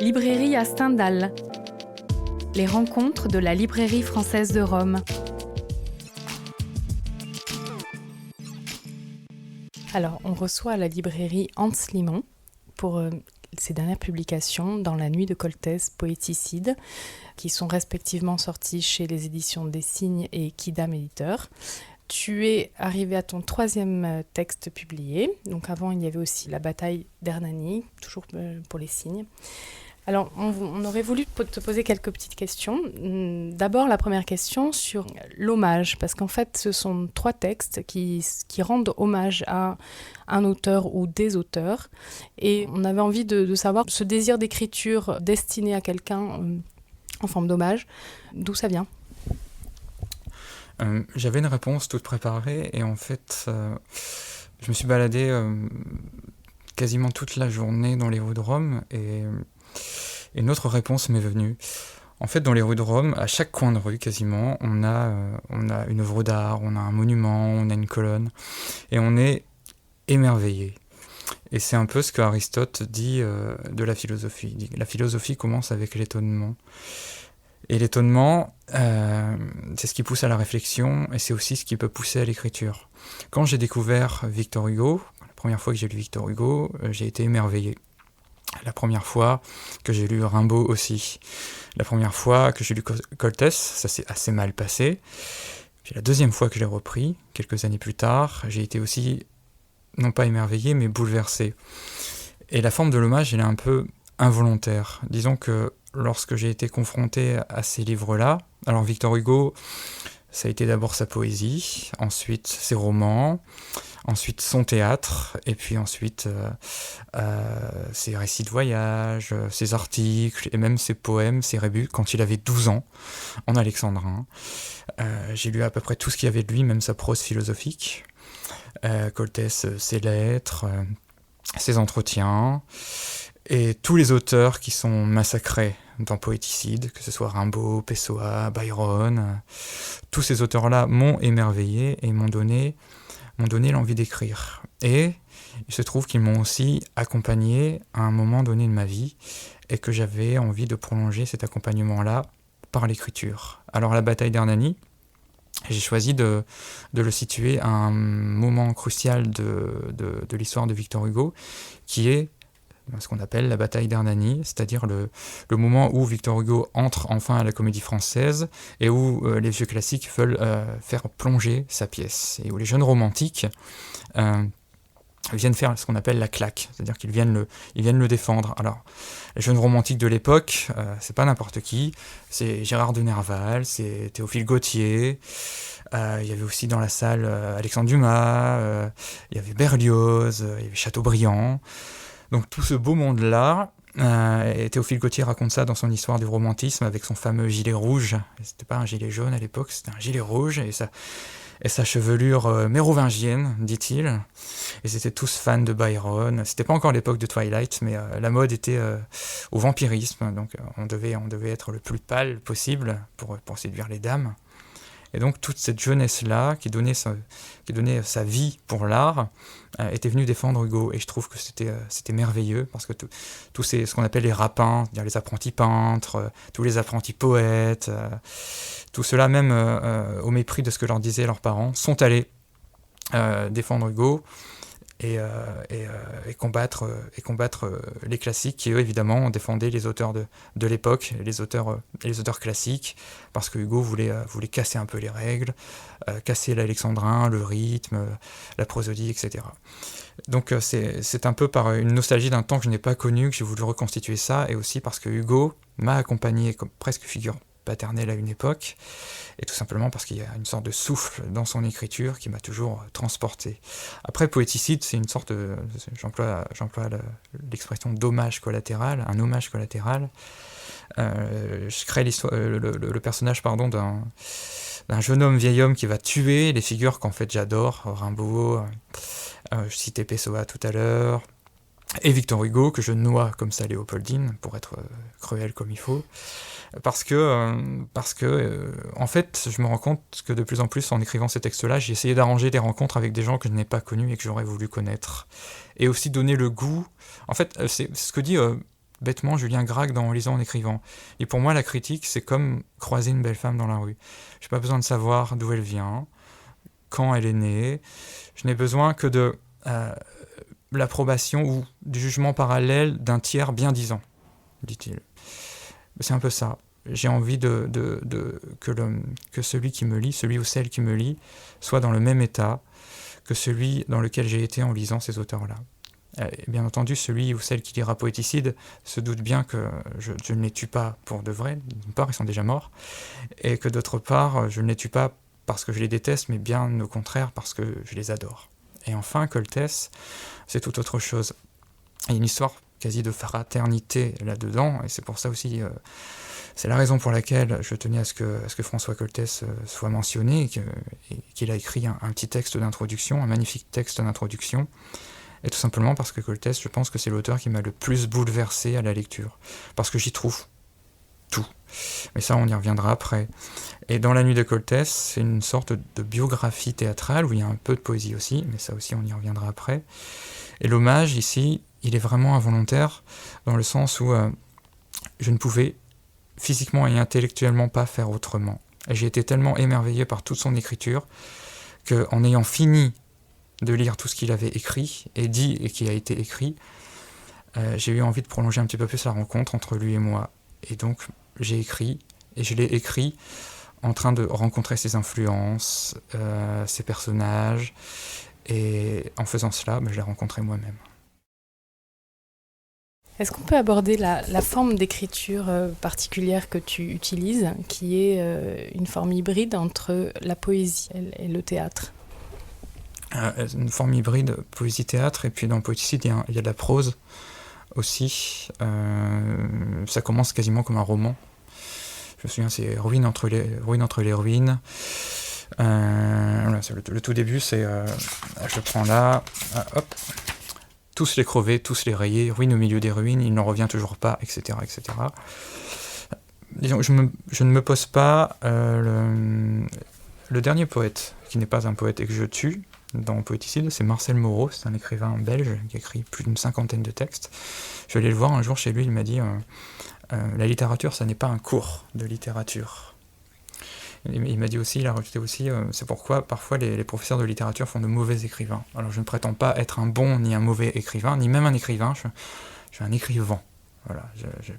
Librairie à Stendhal. Les rencontres de la librairie française de Rome. Alors, on reçoit à la librairie Hans Limon pour ses dernières publications dans La Nuit de Coltès, Poéticide, qui sont respectivement sorties chez les éditions des Cygnes et Quidam éditeurs. Tu es arrivé à ton 3e texte publié. Donc avant, il y avait aussi La bataille d'Hernani, toujours pour les Cygnes. Alors, on aurait voulu te poser quelques petites questions. D'abord, la première question sur l'hommage, parce qu'en fait, ce sont 3 textes qui rendent hommage à un auteur ou des auteurs. Et on avait envie de savoir ce désir d'écriture destiné à quelqu'un en forme d'hommage, d'où ça vient ? J'avais une réponse toute préparée et en fait, je me suis baladé quasiment toute la journée dans les rues de Rome et une autre réponse m'est venue. En fait, dans les rues de Rome, à chaque coin de rue quasiment, on a une œuvre d'art, on a un monument, on a une colonne et on est émerveillé. Et c'est un peu ce qu'Aristote dit de la philosophie. Il dit, la philosophie commence avec l'étonnement. Et l'étonnement, c'est ce qui pousse à la réflexion et c'est aussi ce qui peut pousser à l'écriture. Quand j'ai découvert Victor Hugo, la première fois que j'ai lu Victor Hugo, j'ai été émerveillé. La première fois que j'ai lu Rimbaud aussi. La première fois que j'ai lu Coltès, ça s'est assez mal passé. Puis la deuxième fois que je l'ai repris, quelques années plus tard, j'ai été aussi, non pas émerveillé, mais bouleversé. Et la forme de l'hommage, elle est un peu involontaire. Disons que lorsque j'ai été confronté à ces livres-là, alors Victor Hugo, ça a été d'abord sa poésie, ensuite ses romans, ensuite son théâtre, et puis ensuite ses récits de voyage, ses articles, et même ses poèmes, ses rébus, quand il avait 12 ans, en alexandrin. J'ai lu à peu près tout ce qu'il y avait de lui, même sa prose philosophique. Coltès, ses lettres, ses entretiens, et tous les auteurs qui sont massacrés dans Poéticide, que ce soit Rimbaud, Pessoa, Byron, tous ces auteurs-là m'ont émerveillé et m'ont donné l'envie d'écrire. Et il se trouve qu'ils m'ont aussi accompagné à un moment donné de ma vie et que j'avais envie de prolonger cet accompagnement-là par l'écriture. Alors la bataille d'Hernani, j'ai choisi de le situer à un moment crucial de l'histoire de Victor Hugo, qui est ce qu'on appelle la bataille d'Hernani, c'est-à-dire le moment où Victor Hugo entre enfin à la Comédie Française et où les vieux classiques veulent faire plonger sa pièce, et où les jeunes romantiques viennent faire ce qu'on appelle la claque, c'est-à-dire qu'ils viennent le défendre. Alors, les jeunes romantiques de l'époque, c'est pas n'importe qui, c'est Gérard de Nerval, c'est Théophile Gautier, il y avait aussi dans la salle Alexandre Dumas, il y avait Berlioz, il y avait Chateaubriand. Donc tout ce beau monde-là, et Théophile Gautier raconte ça dans son histoire du romantisme avec son fameux gilet rouge. C'était pas un gilet jaune à l'époque, c'était un gilet rouge et sa chevelure mérovingienne, dit-il. Et c'était tous fans de Byron. C'était pas encore l'époque de Twilight, mais la mode était au vampirisme, donc on devait être le plus pâle possible pour séduire les dames. Et donc toute cette jeunesse-là, qui donnait sa vie pour l'art, était venue défendre Hugo. Et je trouve que c'était merveilleux, parce que tous ce qu'on appelle les rapins, c'est-à-dire les apprentis peintres, tous les apprentis poètes, tout cela, même au mépris de ce que leur disaient leurs parents, sont allés défendre Hugo et combattre les classiques qui, eux, évidemment, défendaient les auteurs de l'époque, les auteurs classiques, parce que Hugo voulait casser un peu les règles, casser l'alexandrin, le rythme, la prosodie, etc. Donc c'est un peu par une nostalgie d'un temps que je n'ai pas connu que j'ai voulu reconstituer ça, et aussi parce que Hugo m'a accompagné comme presque figure paternelle à une époque, et tout simplement parce qu'il y a une sorte de souffle dans son écriture qui m'a toujours transporté. Après, Poéticide, c'est une sorte de... J'emploie l'expression d'hommage collatéral, un hommage collatéral. Je crée le personnage d'un jeune homme, vieil homme qui va tuer les figures qu'en fait j'adore, Rimbaud, je citais Pessoa tout à l'heure, et Victor Hugo, que je noie comme ça Léopoldine, pour être cruel comme il faut. Parce que en fait, je me rends compte que de plus en plus, en écrivant ces textes-là, j'ai essayé d'arranger des rencontres avec des gens que je n'ai pas connus et que j'aurais voulu connaître. Et aussi donner le goût... En fait, c'est ce que dit bêtement Julien Gracq dans En lisant, en écrivant. Et pour moi, la critique, c'est comme croiser une belle femme dans la rue. Je n'ai pas besoin de savoir d'où elle vient, quand elle est née. Je n'ai besoin que de l'approbation ou du jugement parallèle d'un tiers bien-disant, dit-il. C'est un peu ça. J'ai envie que celui qui me lit, celui ou celle qui me lit, soit dans le même état que celui dans lequel j'ai été en lisant ces auteurs-là. Et bien entendu, celui ou celle qui lira Poéticide se doute bien que je ne les tue pas pour de vrai. D'une part, ils sont déjà morts, et que d'autre part, je ne les tue pas parce que je les déteste, mais bien au contraire parce que je les adore. Et enfin, Coltès, c'est tout autre chose. Il y a une histoire quasi de fraternité là-dedans, et c'est pour ça aussi, c'est la raison pour laquelle je tenais à ce que François Coltès soit mentionné, et qu'il a écrit un petit texte d'introduction, un magnifique texte d'introduction, et tout simplement parce que Coltès, je pense que c'est l'auteur qui m'a le plus bouleversé à la lecture, parce que j'y trouve tout. Mais ça, on y reviendra après. Et dans La Nuit de Coltès, c'est une sorte de biographie théâtrale, où il y a un peu de poésie aussi, mais ça aussi, on y reviendra après. Et l'hommage, ici, il est vraiment involontaire, dans le sens où je ne pouvais physiquement et intellectuellement pas faire autrement. Et j'ai été tellement émerveillé par toute son écriture, qu'en ayant fini de lire tout ce qu'il avait écrit, et dit, et qui a été écrit, j'ai eu envie de prolonger un petit peu plus la rencontre entre lui et moi. Et donc, j'ai écrit, et je l'ai écrit en train de rencontrer ses influences, ses personnages, et en faisant cela, je l'ai rencontré moi-même. Est-ce qu'on peut aborder la forme d'écriture particulière que tu utilises, qui est une forme hybride entre la poésie et le théâtre ? Une forme hybride, poésie-théâtre, et puis dans Poéticide, il y a de la prose aussi. Ça commence quasiment comme un roman. Je me souviens, c'est ruine entre les ruines. Voilà, c'est le tout début, c'est je prends là, hop, tous les crever, tous les rayés, ruine au milieu des ruines, il n'en revient toujours pas, etc., etc. Disons, je ne me pose pas le dernier poète, qui n'est pas un poète et que je tue, dans Poéticide, c'est Marcel Moreau, c'est un écrivain belge qui a écrit plus d'une 50aine de textes. Je suis allé le voir un jour chez lui, il m'a dit la littérature, ça n'est pas un cours de littérature. Il m'a dit aussi, il a rajouté aussi, c'est pourquoi parfois les professeurs de littérature font de mauvais écrivains. Alors je ne prétends pas être un bon ni un mauvais écrivain, ni même un écrivain, je suis un écrivain. Voilà,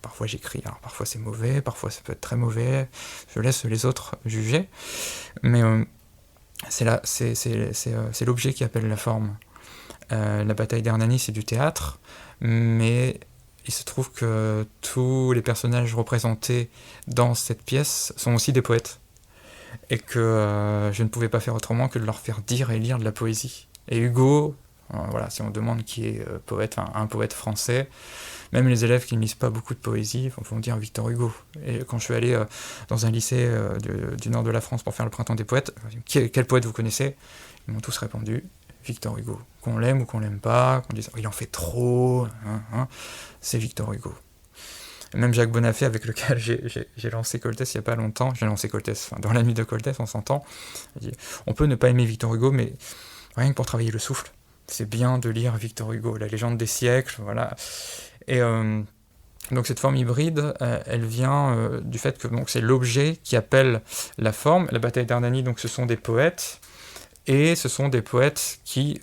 parfois j'écris, alors parfois c'est mauvais, parfois ça peut être très mauvais, je laisse les autres juger, mais c'est l'objet qui appelle la forme. La bataille d'Hernani, c'est du théâtre, mais il se trouve que tous les personnages représentés dans cette pièce sont aussi des poètes, et que je ne pouvais pas faire autrement que de leur faire dire et lire de la poésie. Et Hugo, voilà, si on demande qui est poète, un poète français, même les élèves qui ne lisent pas beaucoup de poésie vont dire Victor Hugo. Et quand je suis allé dans un lycée du nord de la France pour faire le printemps des poètes, quel poète vous connaissez ? Ils m'ont tous répondu Victor Hugo. Qu'on l'aime ou qu'on l'aime pas, qu'on dise il en fait trop, c'est Victor Hugo. Et même Jacques Bonafé, avec lequel j'ai lancé Coltès il n'y a pas longtemps, j'ai lancé Coltès, dans La Nuit de Coltès, on s'entend, il dit, on peut ne pas aimer Victor Hugo, mais rien que pour travailler le souffle, c'est bien de lire Victor Hugo, la légende des siècles, voilà. Et donc cette forme hybride, elle vient du fait que donc, c'est l'objet qui appelle la forme. La bataille d'Hernani, donc ce sont des poètes, et ce sont des poètes qui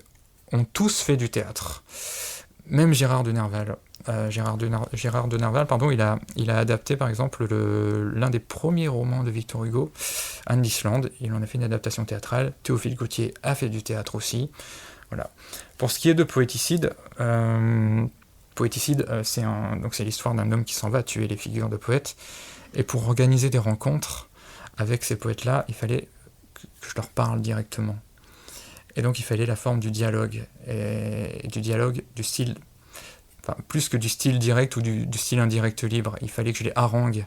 ont tous fait du théâtre. Même Gérard de Nerval. Gérard de Nerval, pardon, il a adapté par exemple l'un des premiers romans de Victor Hugo, Anne d'Islande. Il en a fait une adaptation théâtrale. Théophile Gautier a fait du théâtre aussi. Voilà. Pour ce qui est de Poéticide, c'est l'histoire d'un homme qui s'en va tuer les figures de poètes. Et pour organiser des rencontres avec ces poètes-là, il fallait que je leur parle directement. Et donc il fallait la forme du dialogue, et du dialogue du style, enfin plus que du style direct ou du style indirect libre, il fallait que je les harangue.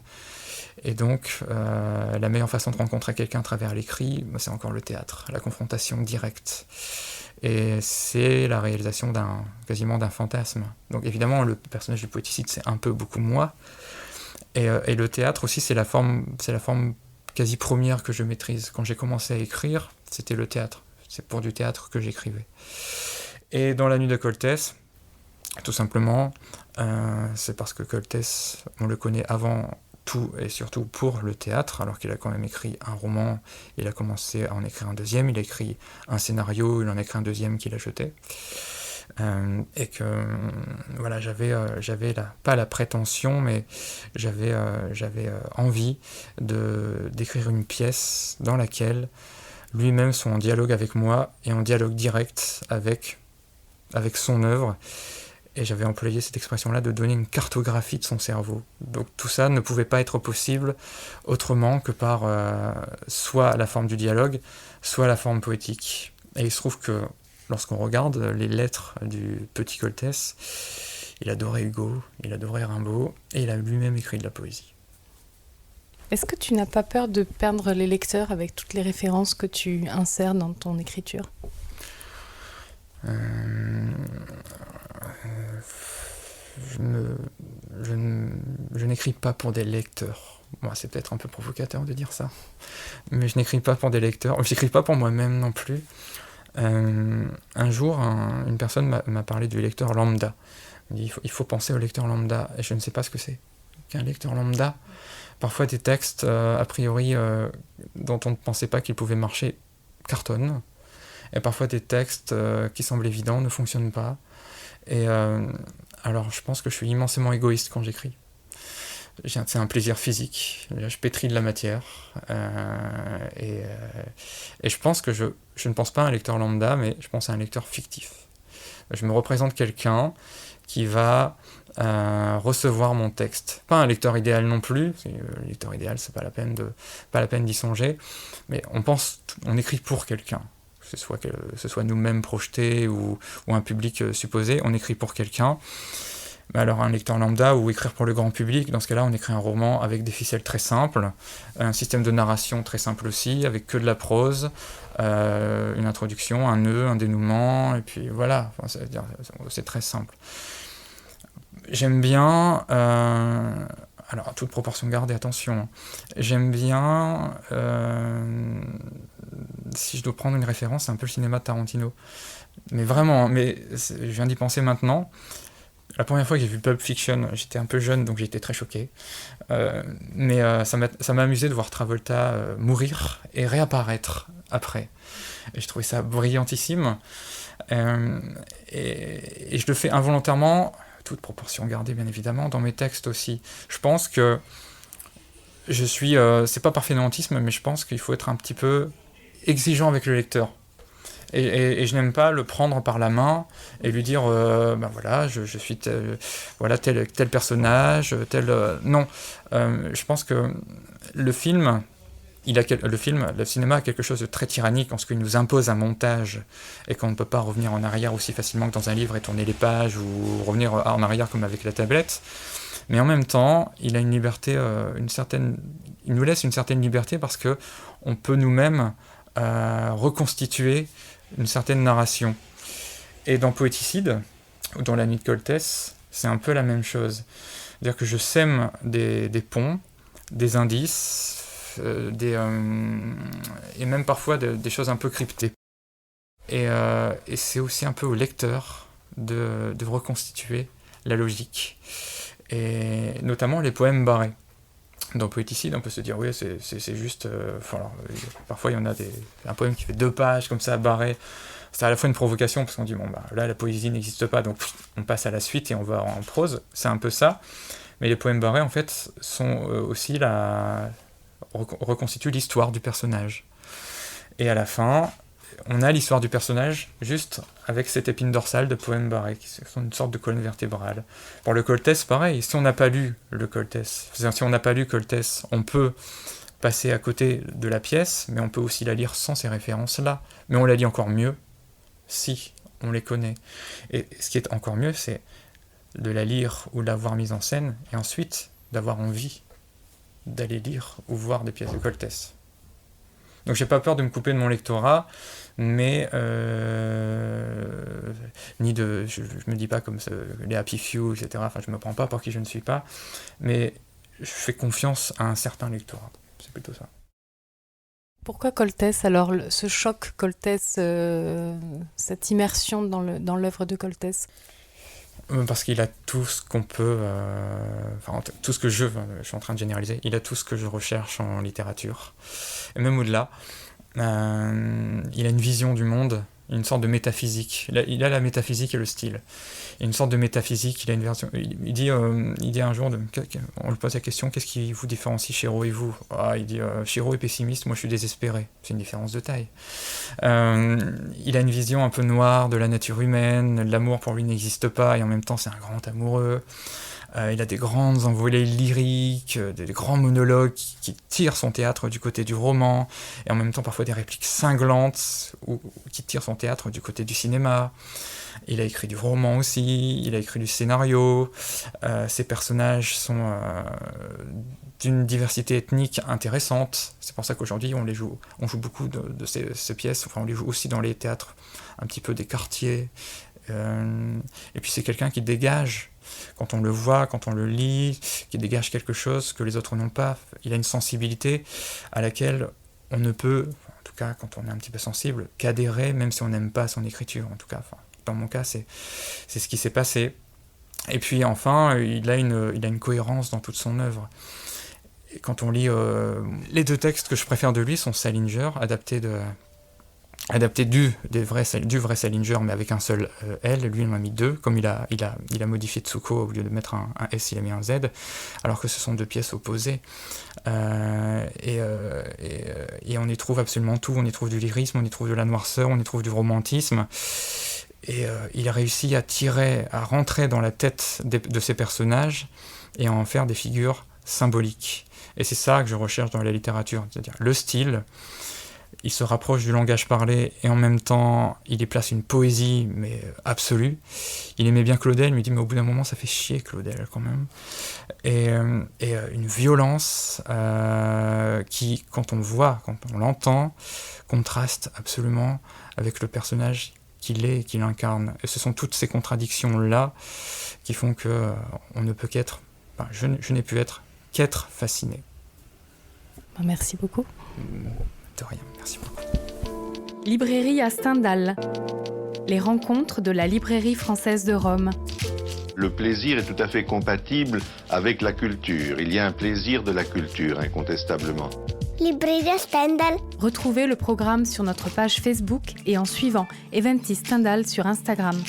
Et donc la meilleure façon de rencontrer quelqu'un à travers l'écrit, c'est encore le théâtre, la confrontation directe. Et c'est la réalisation quasiment d'un fantasme. Donc évidemment le personnage du Poéticide c'est un peu beaucoup moi, et le théâtre aussi c'est la forme quasi première que je maîtrise. Quand j'ai commencé à écrire, c'était le théâtre. C'est pour du théâtre que j'écrivais. Et dans La Nuit de Coltès, Tout simplement, c'est parce que Coltès, on le connaît avant tout et surtout pour le théâtre, alors qu'il a quand même écrit un roman, il a commencé à en écrire un deuxième, il a écrit un scénario, il en a écrit un deuxième qu'il a jeté. Et que voilà, j'avais pas la prétention, mais j'avais envie d'écrire une pièce dans laquelle lui-même soit en dialogue avec moi et en dialogue direct avec son œuvre. Et j'avais employé cette expression-là de donner une cartographie de son cerveau. Donc tout ça ne pouvait pas être possible autrement que par soit la forme du dialogue, soit la forme poétique. Et il se trouve que lorsqu'on regarde les lettres du petit Coltès, il adorait Hugo, il adorait Rimbaud, et il a lui-même écrit de la poésie. Est-ce que tu n'as pas peur de perdre les lecteurs avec toutes les références que tu insères dans ton écriture ? Je n'écris pas pour des lecteurs. Bon, c'est peut-être un peu provocateur de dire ça, mais je n'écris pas pour des lecteurs. Je n'écris pas pour moi-même non plus. Un jour, une personne m'a parlé du lecteur lambda. Il dit, il faut penser au lecteur lambda, et je ne sais pas ce que c'est qu'un lecteur lambda. Parfois des textes, a priori, dont on ne pensait pas qu'ils pouvaient marcher, cartonnent. Et parfois des textes qui semblent évidents ne fonctionnent pas. Et alors je pense que je suis immensément égoïste quand j'écris. C'est un plaisir physique. Je pétris de la matière. Et je pense que je ne pense pas à un lecteur lambda, mais je pense à un lecteur fictif. Je me représente quelqu'un qui va recevoir mon texte. Pas un lecteur idéal non plus. Le lecteur idéal, c'est pas la peine d'y songer. Mais on écrit pour quelqu'un. Que ce soit nous-mêmes projetés ou un public supposé, on écrit pour quelqu'un. Mais alors un lecteur lambda ou écrire pour le grand public, dans ce cas-là on écrit un roman avec des ficelles très simples, un système de narration très simple aussi, avec que de la prose, une introduction, un nœud, un dénouement, et puis voilà, c'est très simple. J'aime bien, alors à toute proportion gardée, attention, j'aime bien, si je dois prendre une référence, c'est un peu le cinéma de Tarantino. Mais vraiment, je viens d'y penser maintenant. La première fois que j'ai vu Pulp Fiction, j'étais un peu jeune, donc j'étais très choqué. Mais ça m'a amusé de voir Travolta mourir et réapparaître après. Et je trouvais ça brillantissime. Et je le fais involontairement, toute proportion gardée bien évidemment, dans mes textes aussi. Je pense que je suis... c'est pas par fainéantisme, mais je pense qu'il faut être un petit peu exigeant avec le lecteur. Et je n'aime pas le prendre par la main et lui dire voilà, je suis tel personnage, non. Je pense que le cinéma a quelque chose de très tyrannique en ce qu'il nous impose un montage et qu'on ne peut pas revenir en arrière aussi facilement que dans un livre et tourner les pages ou revenir en arrière comme avec la tablette. Mais en même temps, il a une liberté, il nous laisse une certaine liberté parce que on peut nous-mêmes reconstituer une certaine narration. Et dans Poéticide, ou dans La Nuit de Coltès, c'est un peu la même chose. C'est-à-dire que je sème des ponts, des indices, et même parfois des choses un peu cryptées. Et c'est aussi un peu au lecteur de reconstituer la logique. Et notamment les poèmes barrés. Dans Poéticide, on peut se dire, oui, c'est juste... parfois, il y en a un poème qui fait 2 pages, comme ça, barré. C'est à la fois une provocation, parce qu'on dit, là, la poésie n'existe pas, donc on passe à la suite et on va en prose. C'est un peu ça. Mais les poèmes barrés, en fait, sont aussi reconstituent l'histoire du personnage. Et à la fin, on a l'histoire du personnage juste avec cette épine dorsale de poèmes barrés, qui sont une sorte de colonne vertébrale. Pour le Coltès, pareil, si on n'a pas lu le Coltès, si on n'a pas lu Coltès, on peut passer à côté de la pièce, mais on peut aussi la lire sans ces références-là. Mais on la lit encore mieux si on les connaît. Et ce qui est encore mieux, c'est de la lire ou de la voir mise en scène, et ensuite d'avoir envie d'aller lire ou voir des pièces de Coltès. Donc j'ai pas peur de me couper de mon lectorat, mais je me dis pas comme les happy few, etc. Enfin, je me prends pas pour qui je ne suis pas, mais je fais confiance à un certain lectorat. C'est plutôt ça. Pourquoi Coltès alors, ce choc Coltès, cette immersion dans l'œuvre de Coltès? Parce qu'il a tout ce qu'on peut, tout ce que je suis en train de généraliser, il a tout ce que je recherche en littérature. Et même au-delà, il a une vision du monde, une sorte de métaphysique. Il a la métaphysique et le style. Il y a une sorte de métaphysique, il a une version. Il dit un jour, on lui pose la question, qu'est-ce qui vous différencie Shiro et vous? Il dit, Shiro est pessimiste, moi je suis désespéré. C'est une différence de taille. Il a une vision un peu noire de la nature humaine, l'amour pour lui n'existe pas, et en même temps c'est un grand amoureux. Il a des grandes envolées lyriques, des grands monologues qui tirent son théâtre du côté du roman, et en même temps parfois des répliques cinglantes qui tirent son théâtre du côté du cinéma. Il a écrit du roman aussi, il a écrit du scénario. Ses personnages sont d'une diversité ethnique intéressante. C'est pour ça qu'aujourd'hui on joue beaucoup de ces pièces. Enfin, on les joue aussi dans les théâtres un petit peu des quartiers. Et puis c'est quelqu'un qui dégage, quand on le voit, quand on le lit, qui dégage quelque chose que les autres n'ont pas. Il a une sensibilité à laquelle on ne peut, en tout cas quand on est un petit peu sensible, qu'adhérer, même si on n'aime pas son écriture. En tout cas, dans mon cas, c'est ce qui s'est passé. Et puis enfin, il a une cohérence dans toute son œuvre. Et quand on lit les deux textes que je préfère de lui sont Salinger, adapté du vrai Salinger, mais avec un seul L. Lui, il en a mis deux. Comme il a modifié Tsuko, au lieu de mettre un S, il a mis un Z, alors que ce sont deux pièces opposées. Et on y trouve absolument tout. On y trouve du lyrisme, on y trouve de la noirceur, on y trouve du romantisme. Et il a réussi à rentrer dans la tête de ses personnages et à en faire des figures symboliques. Et c'est ça que je recherche dans la littérature, c'est-à-dire le style. Il se rapproche du langage parlé et en même temps, il y place une poésie, mais absolue. Il aimait bien Claudel, il me dit, mais au bout d'un moment, ça fait chier Claudel quand même. Et une violence qui, quand on l'entend, contraste absolument avec le personnage qu'il est et qu'il incarne. Et ce sont toutes ces contradictions-là qui font que on ne peut qu'être, je n'ai pu être qu'être fasciné. Merci beaucoup. De rien, merci beaucoup. Librairie à Stendhal. Les rencontres de la librairie française de Rome. Le plaisir est tout à fait compatible avec la culture. Il y a un plaisir de la culture, incontestablement. Librairie à Stendhal. Retrouvez le programme sur notre page Facebook et en suivant Eventis Stendhal sur Instagram.